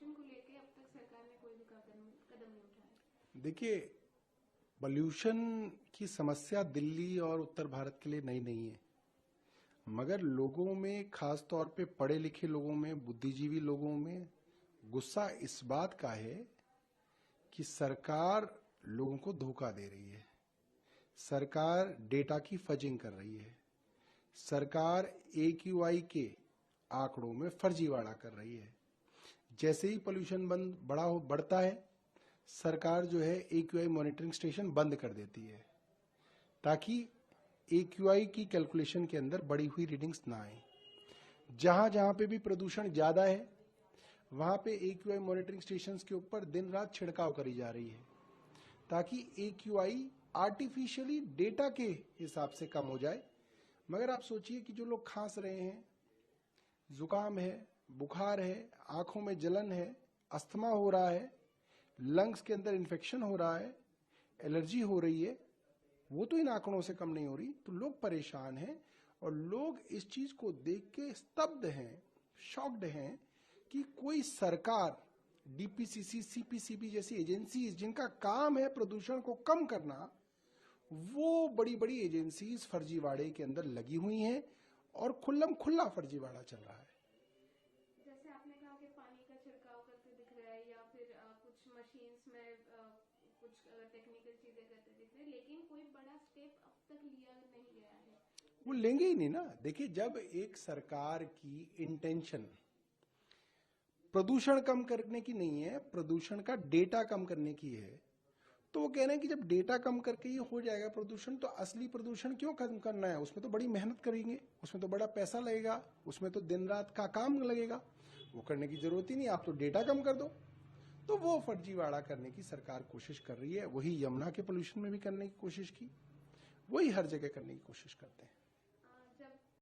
Pollution को लेके अब तक सरकार ने कोई भी कदम नहीं उठाया। देखिए, पोल्यूशन की समस्या दिल्ली और उत्तर भारत के लिए नई नहीं है, मगर लोगों में, खास तौर पे पढ़े लिखे लोगों में, बुद्धिजीवी लोगों में गुस्सा इस बात का है कि सरकार लोगों को धोखा दे रही है, सरकार डेटा की फजिंग कर रही है, सरकार AQI के आंकड़ों में फर्जीवाड़ा कर रही है। जैसे ही पोल्यूशन बढ़ता है, सरकार जो है AQI मॉनिटरिंग स्टेशन बंद कर देती है ताकि AQI की कैलकुलेशन के अंदर बढ़ी हुई रीडिंग्स ना आए। जहां जहां पे भी प्रदूषण ज्यादा है वहां पे AQI मॉनिटरिंग स्टेशंस के ऊपर दिन रात छिड़काव करी जा रही है ताकि AQI आर्टिफिशियली डेटा के हिसाब से कम हो जाए। मगर आप सोचिए कि जो लोग खांस रहे हैं, जुकाम है, बुखार है, आंखों में जलन है, अस्थमा हो रहा है, लंग्स के अंदर इन्फेक्शन हो रहा है, एलर्जी हो रही है, वो तो इन आंकड़ों से कम नहीं हो रही। तो लोग परेशान हैं और लोग इस चीज को देख के स्तब्ध हैं, शॉक्ड हैं कि कोई सरकार, DPCC, CPCB जैसी एजेंसीज जिनका काम है प्रदूषण को कम करना, वो बड़ी बड़ी एजेंसीज फर्जीवाड़े के अंदर लगी हुई हैं और खुल्लम खुल्ला फर्जीवाड़ा चल रहा है। जैसे आपने कहा कि पानी का छिड़काव करते दिख रहा है या फिर कुछ मशीन्स में कुछ टेक्निकल चीजें करते दिख रहे हैं, लेकिन कोई बड़ा स्टेप अब तक लिया नहीं गया है। वो लेंगे ही नहीं ना। देखिए, जब एक सरकार की इंटेंशन प्रदूषण कम करने की नहीं है, प्रदूषण का डेटा कम करने की है, तो वो कह रहे हैं कि जब डेटा कम करके ये हो जाएगा प्रदूषण, तो असली प्रदूषण क्यों खत्म करना है? उसमें तो बड़ी मेहनत करेंगे, उसमें तो बड़ा पैसा लगेगा, उसमें तो दिन रात का काम लगेगा, वो करने की जरूरत ही नहीं, आप तो डेटा कम कर दो। तो वो फर्जीवाड़ा करने की सरकार कोशिश कर रही है। वही यमुना के पोल्यूशन में भी करने की कोशिश की, वही हर जगह करने की कोशिश करते हैं।